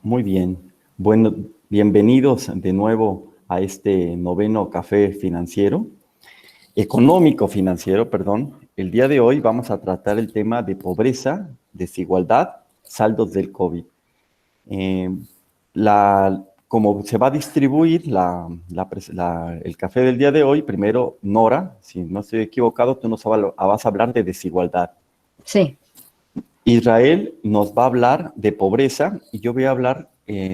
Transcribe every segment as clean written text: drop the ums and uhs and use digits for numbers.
Muy bien. Bueno, bienvenidos de nuevo a este noveno café financiero, económico financiero, perdón. El día de hoy vamos a tratar el tema de pobreza, desigualdad, saldos del COVID. Eh, Como se va a distribuir el café del día de hoy, primero Nora, si no estoy equivocado, tú nos vas a hablar de desigualdad. Sí. Israel nos va a hablar de pobreza y yo voy a hablar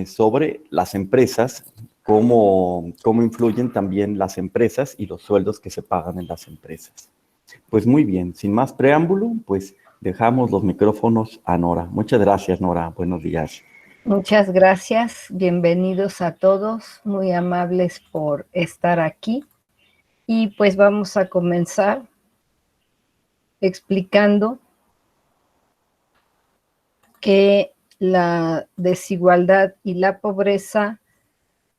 sobre las empresas, cómo influyen también las empresas y los sueldos que se pagan en las empresas. Pues muy bien, sin más preámbulo, pues dejamos los micrófonos a Nora. Muchas gracias, Nora. Buenos días. Muchas gracias. Bienvenidos a todos. Muy amables por estar aquí. Y pues vamos a comenzar explicando que la desigualdad y la pobreza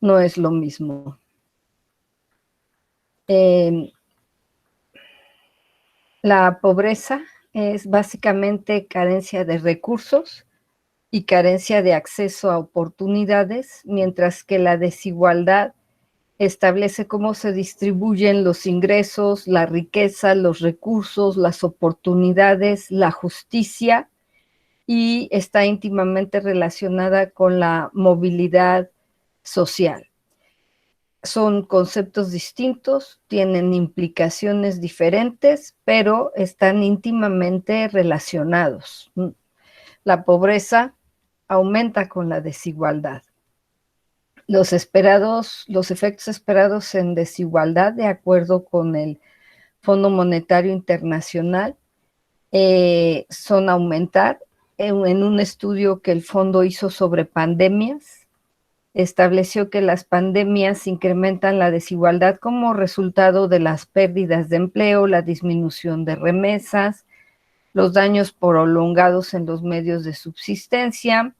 no es lo mismo. La pobreza es básicamente carencia de recursos y carencia de acceso a oportunidades, mientras que la desigualdad establece cómo se distribuyen los ingresos, la riqueza, los recursos, las oportunidades, la justicia, y está íntimamente relacionada con la movilidad social. Son conceptos distintos, tienen implicaciones diferentes, pero están íntimamente relacionados. La pobreza aumenta con la desigualdad. Los efectos esperados en desigualdad, de acuerdo con el Fondo Monetario Internacional, son aumentar. En un estudio que el fondo hizo sobre pandemias, estableció que las pandemias incrementan la desigualdad como resultado de las pérdidas de empleo, la disminución de remesas, los daños prolongados en los medios de subsistencia,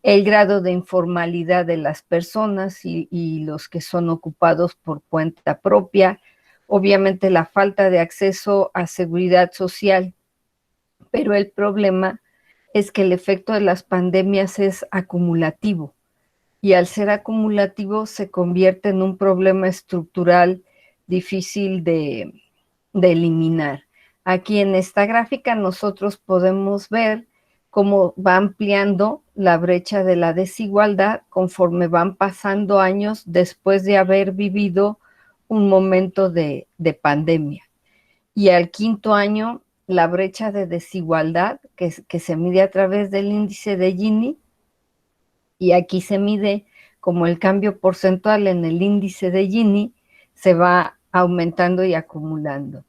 el grado de informalidad de las personas y los que son ocupados por cuenta propia, obviamente la falta de acceso a seguridad social, pero el problema es que el efecto de las pandemias es acumulativo y al ser acumulativo se convierte en un problema estructural difícil de eliminar. Aquí en esta gráfica nosotros podemos ver cómo va ampliando la brecha de la desigualdad conforme van pasando años después de haber vivido un momento de pandemia. Y al quinto año, la brecha de desigualdad que se mide a través del índice de Gini, y aquí se mide como el cambio porcentual en el índice de Gini, se va aumentando y acumulando.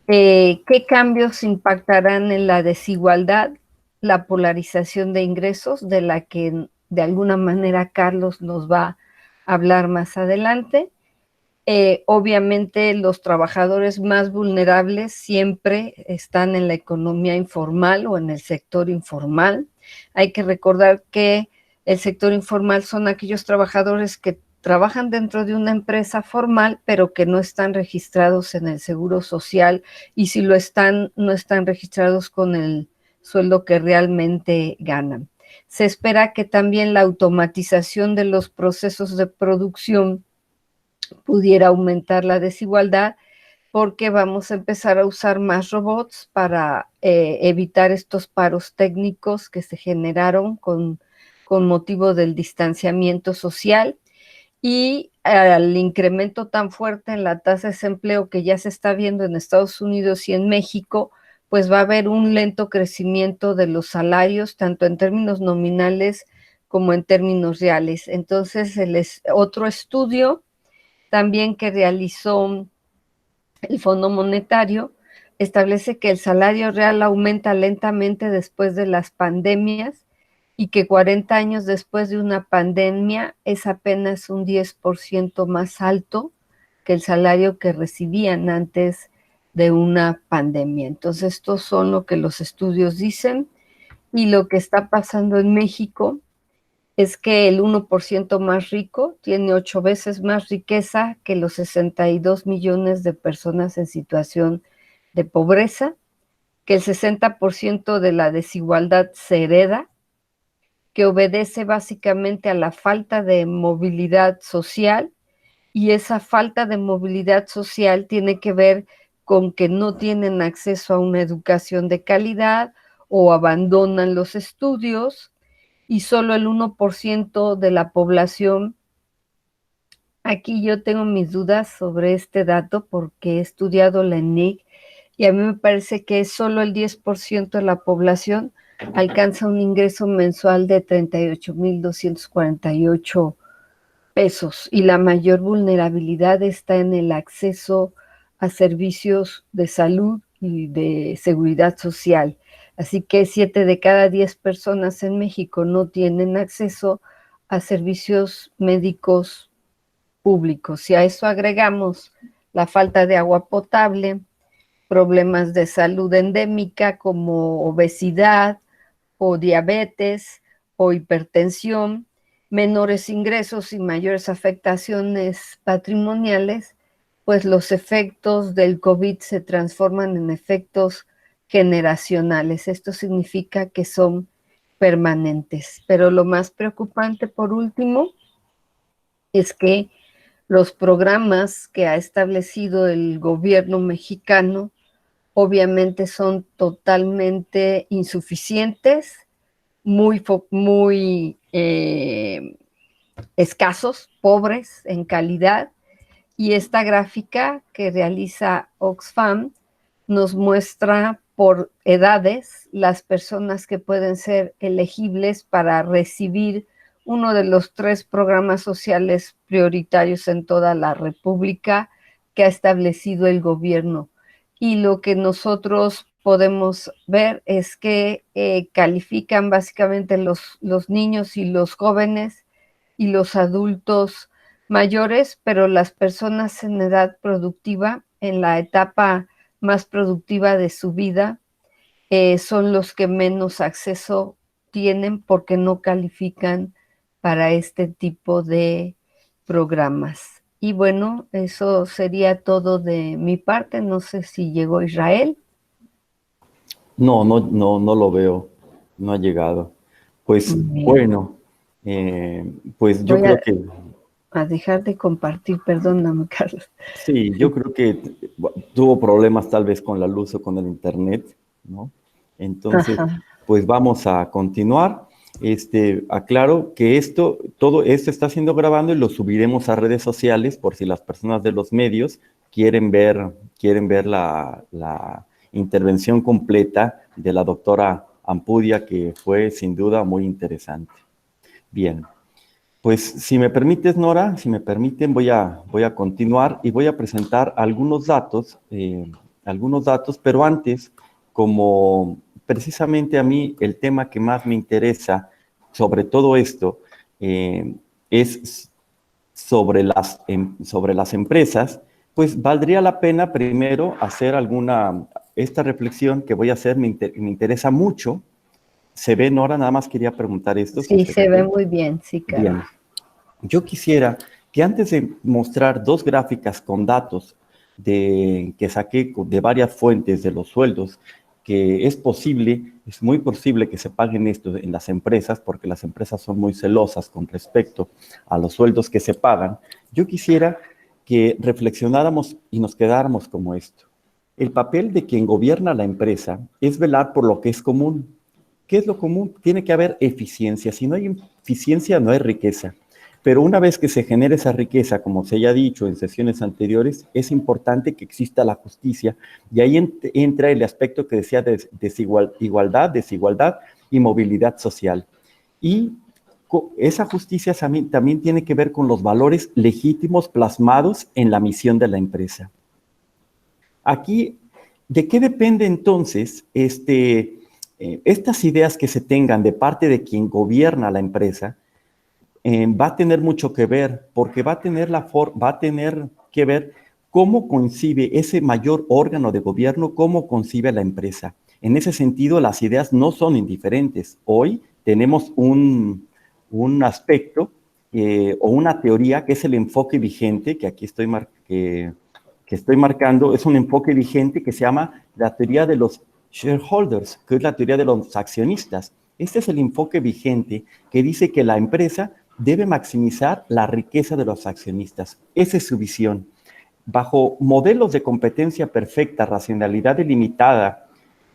¿Qué cambios impactarán en la desigualdad? La polarización de ingresos, de la que de alguna manera Carlos nos va a hablar más adelante. Obviamente los trabajadores más vulnerables siempre están en la economía informal o en el sector informal. Hay que recordar que el sector informal son aquellos trabajadores que trabajan dentro de una empresa formal, pero que no están registrados en el Seguro Social, y si lo están, no están registrados con el sueldo que realmente ganan. Se espera que también la automatización de los procesos de producción pudiera aumentar la desigualdad, porque vamos a empezar a usar más robots para evitar estos paros técnicos que se generaron con motivo del distanciamiento social, y al incremento tan fuerte en la tasa de desempleo que ya se está viendo en Estados Unidos y en México, pues va a haber un lento crecimiento de los salarios, tanto en términos nominales como en términos reales. Entonces, otro estudio también que realizó el Fondo Monetario establece que el salario real aumenta lentamente después de las pandemias y que 40 años después de una pandemia es apenas un 10% más alto que el salario que recibían antes de una pandemia. Entonces, estos son lo que los estudios dicen, y lo que está pasando en México es que el 1% más rico tiene 8 veces más riqueza que los 62 millones de personas en situación de pobreza, que el 60% de la desigualdad se hereda, que obedece básicamente a la falta de movilidad social, y esa falta de movilidad social tiene que ver con que no tienen acceso a una educación de calidad o abandonan los estudios, y solo el 1% de la población. Aquí yo tengo mis dudas sobre este dato porque he estudiado la ENIC y a mí me parece que solo el 10% de la población alcanza un ingreso mensual de 38,248 pesos, y la mayor vulnerabilidad está en el acceso a servicios de salud y de seguridad social. Así que 7 de cada 10 personas en México no tienen acceso a servicios médicos públicos. Si a eso agregamos la falta de agua potable, problemas de salud endémica como obesidad o diabetes o hipertensión, menores ingresos y mayores afectaciones patrimoniales, pues los efectos del COVID se transforman en efectos generacionales. Esto significa que son permanentes. Pero lo más preocupante, por último, es que los programas que ha establecido el gobierno mexicano obviamente son totalmente insuficientes, muy escasos, pobres en calidad, y esta gráfica que realiza Oxfam nos muestra por edades las personas que pueden ser elegibles para recibir uno de los 3 programas sociales prioritarios en toda la República que ha establecido el gobierno. Y lo que nosotros podemos ver es que califican básicamente los niños y los jóvenes y los adultos mayores, pero las personas en edad productiva, en la etapa más productiva de su vida, son los que menos acceso tienen porque no califican para este tipo de programas. Y bueno, eso sería todo de mi parte. No sé si llegó Israel. No lo veo, no ha llegado. Pues Bien. bueno, pues yo Voy creo que a dejar de compartir, perdóname, Carlos. sí, yo creo que tuvo problemas tal vez con la luz o con el internet, ¿no? Entonces, Ajá. pues vamos a continuar. Aclaro que todo esto está siendo grabado y lo subiremos a redes sociales por si las personas de los medios quieren ver la intervención completa de la doctora Ampudia, que fue sin duda muy interesante. Bien. Pues si me permites, Nora, si me permiten, voy a continuar y voy a presentar algunos datos, pero antes, como precisamente a mí el tema que más me interesa sobre todo esto es sobre las empresas, pues valdría la pena primero hacer esta reflexión que voy a hacer, me interesa mucho. ¿Se ve, Nora? Nada más quería preguntar esto, si Sí, se se ve ve. muy bien, sí, Bien. Carlos. Yo quisiera que antes de mostrar 2 gráficas con datos que saqué de varias fuentes de los sueldos, que es muy posible que se paguen esto en las empresas, porque las empresas son muy celosas con respecto a los sueldos que se pagan, yo quisiera que reflexionáramos y nos quedáramos como esto. El papel de quien gobierna la empresa es velar por lo que es común. ¿Qué es lo común? Tiene que haber eficiencia. Si no hay eficiencia, no hay riqueza. Pero una vez que se genere esa riqueza, como se haya dicho en sesiones anteriores, es importante que exista la justicia, y ahí entra el aspecto que decía de igualdad, desigualdad y movilidad social. Y esa justicia también tiene que ver con los valores legítimos plasmados en la misión de la empresa. Aquí, ¿de qué depende entonces estas ideas que se tengan de parte de quien gobierna la empresa? Va a tener mucho que ver, porque va a tener que ver cómo concibe ese mayor órgano de gobierno, cómo concibe la empresa. En ese sentido, las ideas no son indiferentes. Hoy tenemos un aspecto o una teoría que es el enfoque vigente, que aquí que estoy marcando, es un enfoque vigente que se llama la teoría de los shareholders, que es la teoría de los accionistas. Este es el enfoque vigente que dice que la empresa debe maximizar la riqueza de los accionistas. Esa es su visión. Bajo modelos de competencia perfecta, racionalidad ilimitada,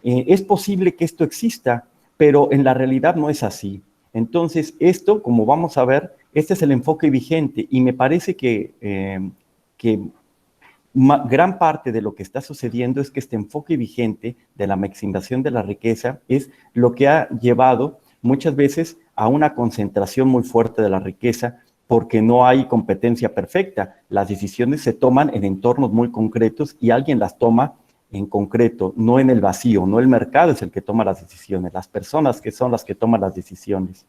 es posible que esto exista, pero en la realidad no es así. Entonces, esto, como vamos a ver, este es el enfoque vigente y me parece que gran parte de lo que está sucediendo es que este enfoque vigente de la maximización de la riqueza es lo que ha llevado muchas veces a una concentración muy fuerte de la riqueza porque no hay competencia perfecta. Las decisiones se toman en entornos muy concretos y alguien las toma en concreto, no en el vacío, no el mercado es el que toma las decisiones, las personas que son las que toman las decisiones.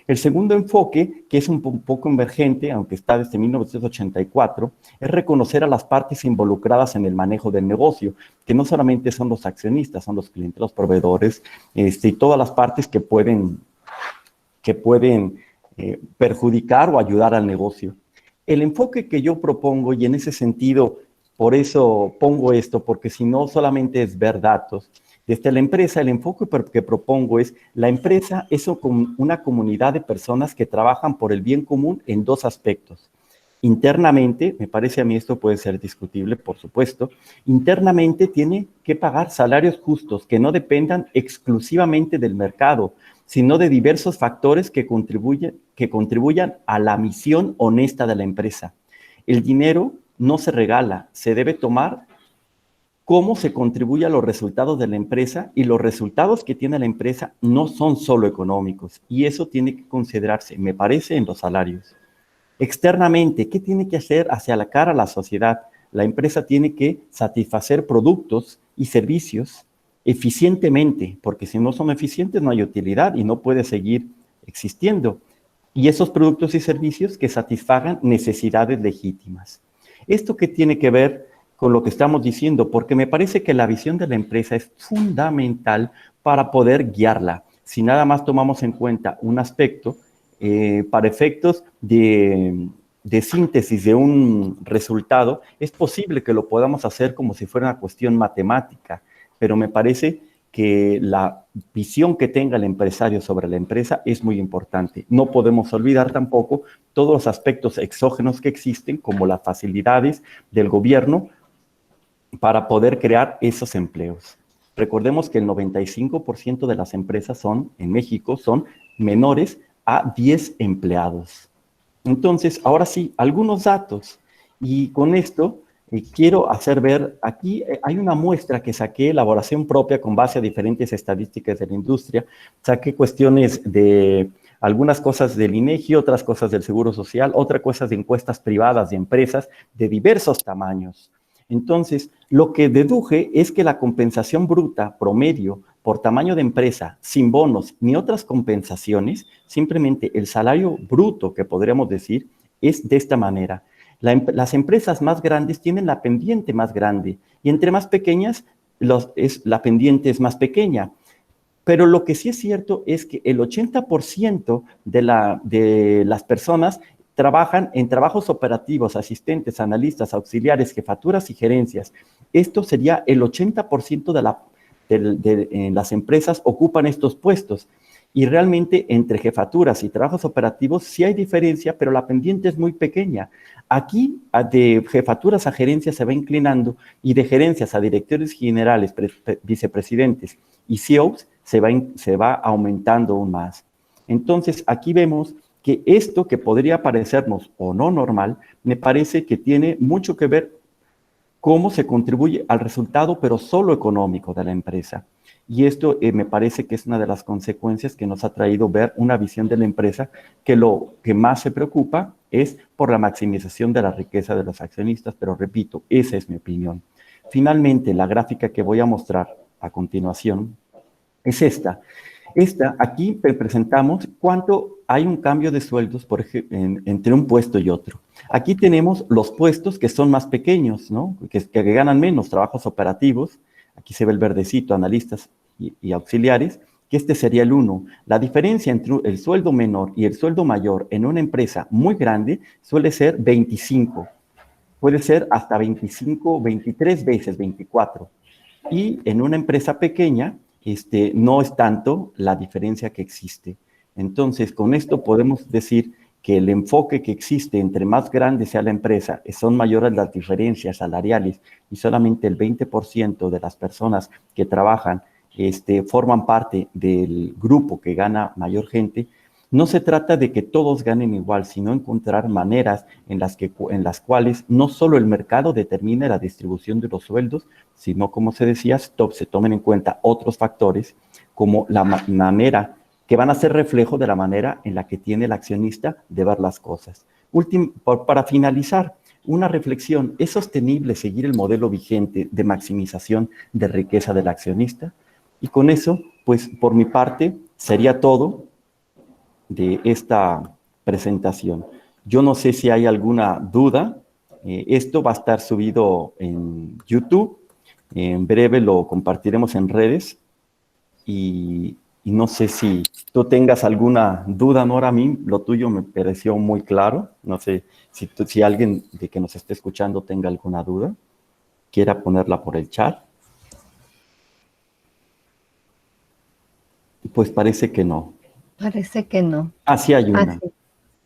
El segundo enfoque, que es un poco emergente, aunque está desde 1984, es reconocer a las partes involucradas en el manejo del negocio, que no solamente son los accionistas, son los clientes, los proveedores, y todas las partes que pueden perjudicar o ayudar al negocio. El enfoque que yo propongo, y en ese sentido, por eso pongo esto, porque si no solamente es ver datos, desde la empresa, el enfoque que propongo es, la empresa es una comunidad de personas que trabajan por el bien común en dos aspectos. Internamente, me parece a mí esto puede ser discutible, por supuesto, internamente tiene que pagar salarios justos que no dependan exclusivamente del mercado, sino de diversos factores que contribuyan a la misión honesta de la empresa. El dinero no se regala, se debe tomar cómo se contribuye a los resultados de la empresa y los resultados que tiene la empresa no son solo económicos y eso tiene que considerarse, me parece, en los salarios. Externamente, ¿qué tiene que hacer hacia la cara a la sociedad? La empresa tiene que satisfacer productos y servicios eficientemente, porque si no son eficientes no hay utilidad y no puede seguir existiendo. Y esos productos y servicios que satisfagan necesidades legítimas. ¿Esto qué tiene que ver con lo que estamos diciendo? Porque me parece que la visión de la empresa es fundamental para poder guiarla. Si nada más tomamos en cuenta un aspecto, para efectos de síntesis de un resultado, es posible que lo podamos hacer como si fuera una cuestión matemática, pero me parece que la visión que tenga el empresario sobre la empresa es muy importante. No podemos olvidar tampoco todos los aspectos exógenos que existen, como las facilidades del gobierno para poder crear esos empleos. Recordemos que el 95% de las empresas en México son menores a 10 empleados. Entonces, ahora sí, algunos datos. Y con esto quiero hacer ver, aquí hay una muestra que saqué, elaboración propia con base a diferentes estadísticas de la industria. Saqué cuestiones de algunas cosas del INEGI, otras cosas del Seguro Social, otras cosas de encuestas privadas de empresas de diversos tamaños. Entonces, lo que deduje es que la compensación bruta promedio por tamaño de empresa, sin bonos ni otras compensaciones, simplemente el salario bruto, que podríamos decir, es de esta manera. Las empresas más grandes tienen la pendiente más grande y entre más pequeñas, la pendiente es más pequeña. Pero lo que sí es cierto es que el 80% de las personas trabajan en trabajos operativos, asistentes, analistas, auxiliares, jefaturas y gerencias. Esto sería el 80% de las empresas ocupan estos puestos. Y realmente entre jefaturas y trabajos operativos sí hay diferencia, pero la pendiente es muy pequeña. Aquí de jefaturas a gerencias se va inclinando y de gerencias a directores generales, vicepresidentes y CEOs se va aumentando aún más. Entonces aquí vemos que esto que podría parecernos o no normal, me parece que tiene mucho que ver cómo se contribuye al resultado, pero solo económico de la empresa. Y esto me parece que es una de las consecuencias que nos ha traído ver una visión de la empresa que lo que más se preocupa es por la maximización de la riqueza de los accionistas, pero repito, esa es mi opinión. Finalmente, la gráfica que voy a mostrar a continuación es esta. Aquí presentamos cuánto hay un cambio de sueldos por ejemplo, entre un puesto y otro. Aquí tenemos los puestos que son más pequeños, ¿no? que ganan menos, trabajos operativos. Aquí se ve el verdecito, analistas y auxiliares, que este sería el 1. La diferencia entre el sueldo menor y el sueldo mayor en una empresa muy grande suele ser 25. Puede ser hasta 25, 23 veces 24. Y en una empresa pequeña, no es tanto la diferencia que existe. Entonces, con esto podemos decir que el enfoque que existe entre más grande sea la empresa, son mayores las diferencias salariales y solamente el 20% de las personas que trabajan forman parte del grupo que gana mayor gente. No se trata de que todos ganen igual, sino encontrar maneras en las cuales no solo el mercado determine la distribución de los sueldos, sino, como se decía, se tomen en cuenta otros factores como la manera que van a ser reflejo de la manera en la que tiene el accionista de ver las cosas. Para finalizar, una reflexión: ¿es sostenible seguir el modelo vigente de maximización de riqueza del accionista? Y con eso, pues por mi parte, sería todo de esta presentación. Yo no sé si hay alguna duda. Esto va a estar subido en YouTube. En breve lo compartiremos en redes. Y no sé si tú tengas alguna duda, Nora. A mí lo tuyo me pareció muy claro. No sé si alguien de que nos esté escuchando tenga alguna duda, quiera ponerla por el chat. Pues parece que no. Parece que no. Sí hay una. Sí.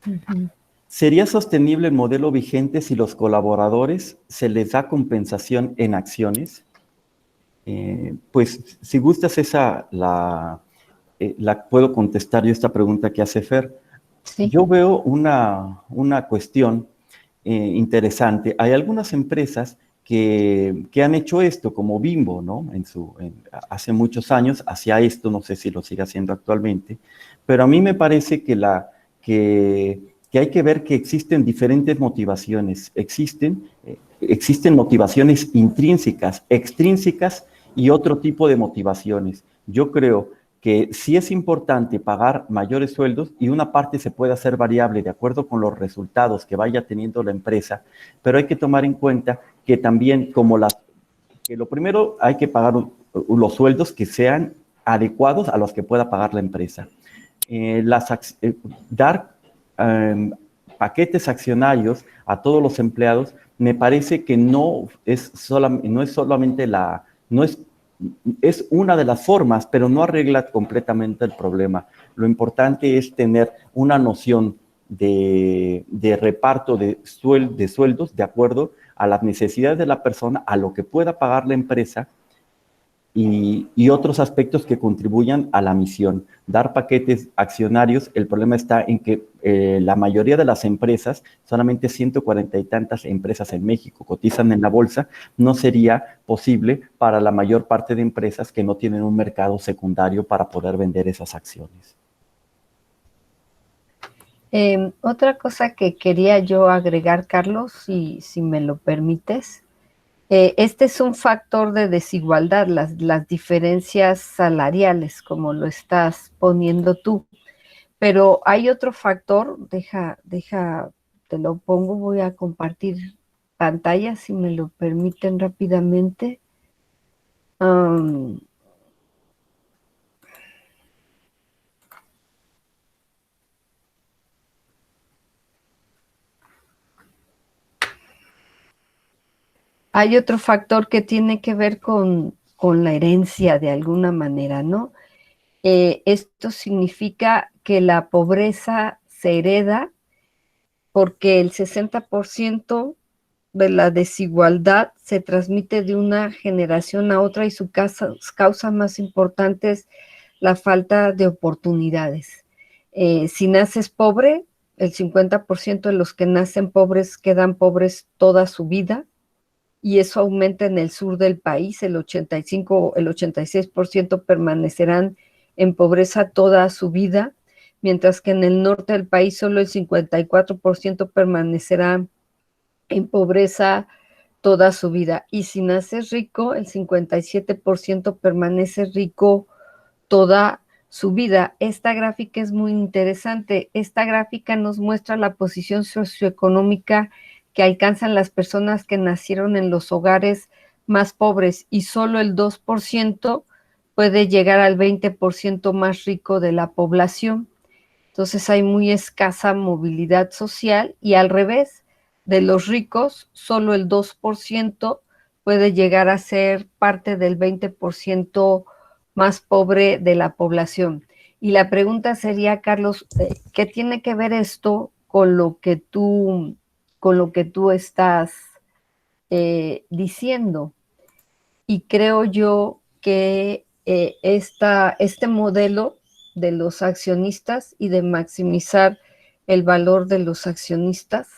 Uh-huh. ¿Sería sostenible el modelo vigente si los colaboradores se les da compensación en acciones? Pues si gustas la puedo contestar yo esta pregunta que hace Fer. Sí. Yo veo una cuestión interesante. Hay algunas empresas que han hecho esto, como Bimbo, ¿no? Hace muchos años hacía esto, no sé si lo sigue haciendo actualmente, pero a mí me parece que hay que ver que existen diferentes motivaciones. Existen motivaciones intrínsecas, extrínsecas y otro tipo de motivaciones. Yo creo que sí es importante pagar mayores sueldos y una parte se puede hacer variable de acuerdo con los resultados que vaya teniendo la empresa, pero hay que tomar en cuenta que también que lo primero hay que pagar los sueldos que sean adecuados a los que pueda pagar la empresa. Dar paquetes accionarios a todos los empleados me parece que no es solamente es una de las formas, pero no arregla completamente el problema. Lo importante es tener una noción de reparto de sueldos de acuerdo a las necesidades de la persona, a lo que pueda pagar la empresa y otros aspectos que contribuyan a la misión. Dar paquetes accionarios, el problema está en que la mayoría de las empresas, solamente 140 y tantas empresas en México cotizan en la bolsa, no sería posible para la mayor parte de empresas que no tienen un mercado secundario para poder vender esas acciones. Otra cosa que quería yo agregar, Carlos, si me lo permites, este es un factor de desigualdad, las diferencias salariales, como lo estás poniendo tú. Pero hay otro factor, te lo pongo, voy a compartir pantalla, si me lo permiten rápidamente. Hay otro factor que tiene que ver con la herencia de alguna manera, ¿no? Esto significa que la pobreza se hereda porque el 60% de la desigualdad se transmite de una generación a otra y su causa más importante es la falta de oportunidades. Si naces pobre, el 50% de los que nacen pobres quedan pobres toda su vida y eso aumenta en el sur del país, el 86% permanecerán en pobreza toda su vida, mientras que en el norte del país solo el 54% permanecerá en pobreza toda su vida. Y si naces rico, el 57% permanece rico toda su vida. Esta gráfica es muy interesante. Esta gráfica nos muestra la posición socioeconómica que alcanzan las personas que nacieron en los hogares más pobres y solo el 2% puede llegar al 20% más rico de la población. Entonces hay muy escasa movilidad social y al revés, de los ricos, solo el 2% puede llegar a ser parte del 20% más pobre de la población. Y la pregunta sería, Carlos, ¿qué tiene que ver esto con lo que tú estás diciendo? Y creo yo que este modelo de los accionistas y de maximizar el valor de los accionistas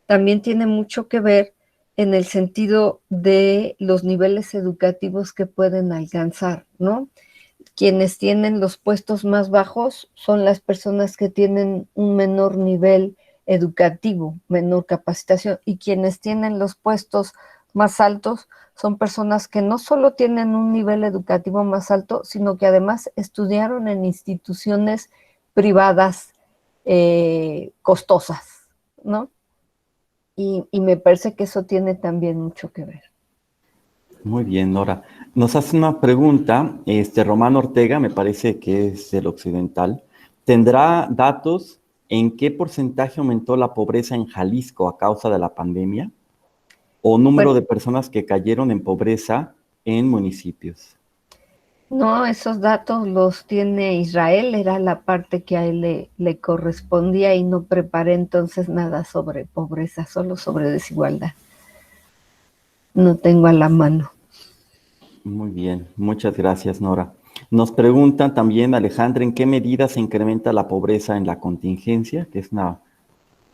también tiene mucho que ver en el sentido de los niveles educativos que pueden alcanzar, ¿no? Quienes tienen los puestos más bajos son las personas que tienen un menor nivel educativo, menor capacitación, y quienes tienen los puestos más altos son personas que no solo tienen un nivel educativo más alto, sino que además estudiaron en instituciones privadas costosas, ¿no? Y me parece que eso tiene también mucho que ver. Muy bien, Nora. Nos hace una pregunta, Román Ortega, me parece que es del Occidental. ¿Tendrá datos en qué porcentaje aumentó la pobreza en Jalisco a causa de la pandemia? ¿O número Bueno, de personas que cayeron en pobreza en municipios? no, esos datos los tiene Israel, era la parte que a él le correspondía y no preparé entonces nada sobre pobreza, solo sobre desigualdad. No tengo a la mano. Muy bien, muchas gracias, Nora. Nos preguntan también, Alejandra, ¿en qué medida se incrementa la pobreza en la contingencia? Que es una,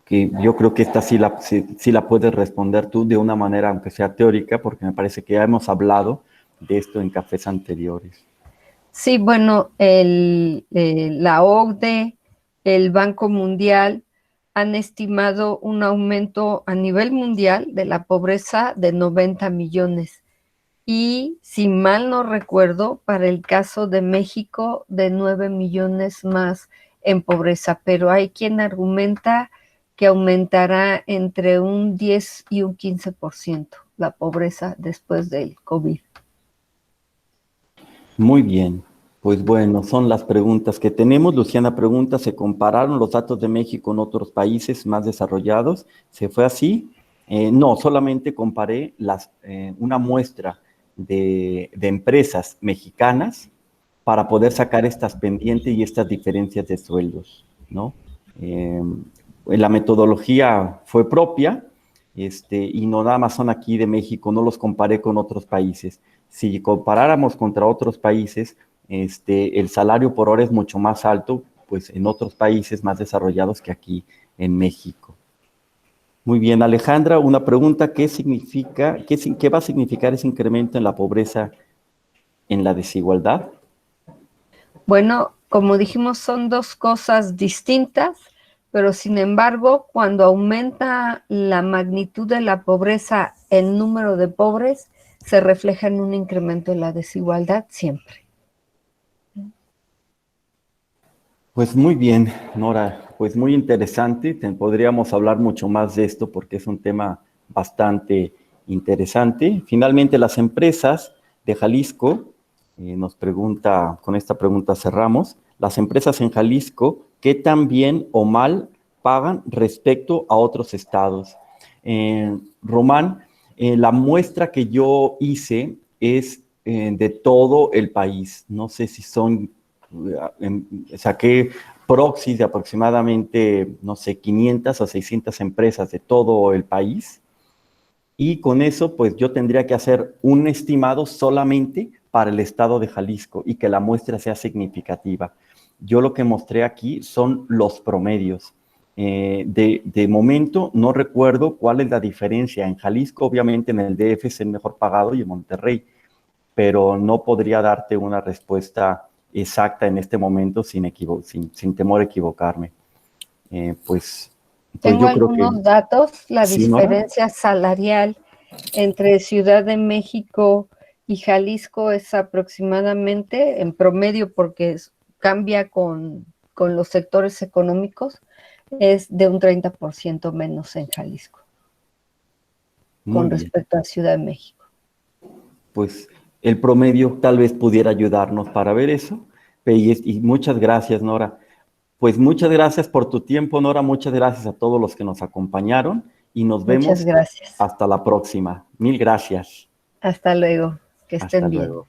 que yo creo que esta sí la puedes responder tú de una manera, aunque sea teórica, porque me parece que ya hemos hablado de esto en cafés anteriores. Sí, bueno, la OCDE, el Banco Mundial han estimado un aumento a nivel mundial de la pobreza de 90 millones. Y si mal no recuerdo, para el caso de México, de 9 millones más en pobreza, pero hay quien argumenta que aumentará entre un 10 y un 15% la pobreza después del COVID. Muy bien, pues bueno, son las preguntas que tenemos. Luciana pregunta, ¿se compararon los datos de México con otros países más desarrollados? ¿Se fue así? No, solamente comparé una muestra de empresas mexicanas para poder sacar estas pendientes y estas diferencias de sueldos, ¿no? Eh, la metodología fue propia, y no nada más son aquí de México, no los comparé con otros países. Si comparáramos contra otros países, el salario por hora es mucho más alto, pues en otros países más desarrollados que aquí en México. Muy bien, Alejandra, una pregunta, ¿qué va a significar ese incremento en la pobreza, en la desigualdad? Bueno, como dijimos, son dos cosas distintas, pero sin embargo, cuando aumenta la magnitud de la pobreza, el número de pobres, se refleja en un incremento de la desigualdad siempre. Pues muy bien, Nora, pues muy interesante. Podríamos hablar mucho más de esto porque es un tema bastante interesante. Finalmente, las empresas de Jalisco, nos pregunta, con esta pregunta cerramos, las empresas en Jalisco, ¿qué tan bien o mal pagan respecto a otros estados? Román, la muestra que yo hice es de todo el país. No sé si son saqué proxies de aproximadamente, no sé, 500 o 600 empresas de todo el país, y con eso pues yo tendría que hacer un estimado solamente para el estado de Jalisco y que la muestra sea significativa. Yo lo que mostré aquí son los promedios. De momento no recuerdo cuál es la diferencia en Jalisco. Obviamente en el DF es el mejor pagado y en Monterrey, pero no podría darte una respuesta exacta en este momento sin temor a equivocarme. Pues Tengo yo creo que algunos datos, la sí, Nora. diferencia salarial entre Ciudad de México y Jalisco es aproximadamente, en promedio, porque cambia con los sectores económicos, es de un 30% menos en Jalisco Muy con bien. respecto a Ciudad de México. Pues el promedio tal vez pudiera ayudarnos para ver eso. Y muchas gracias, Nora. Pues muchas gracias por tu tiempo, Nora. Muchas gracias a todos los que nos acompañaron y nos Muchas vemos gracias. hasta la próxima. Mil gracias. Hasta luego. Que Hasta estén bien. luego.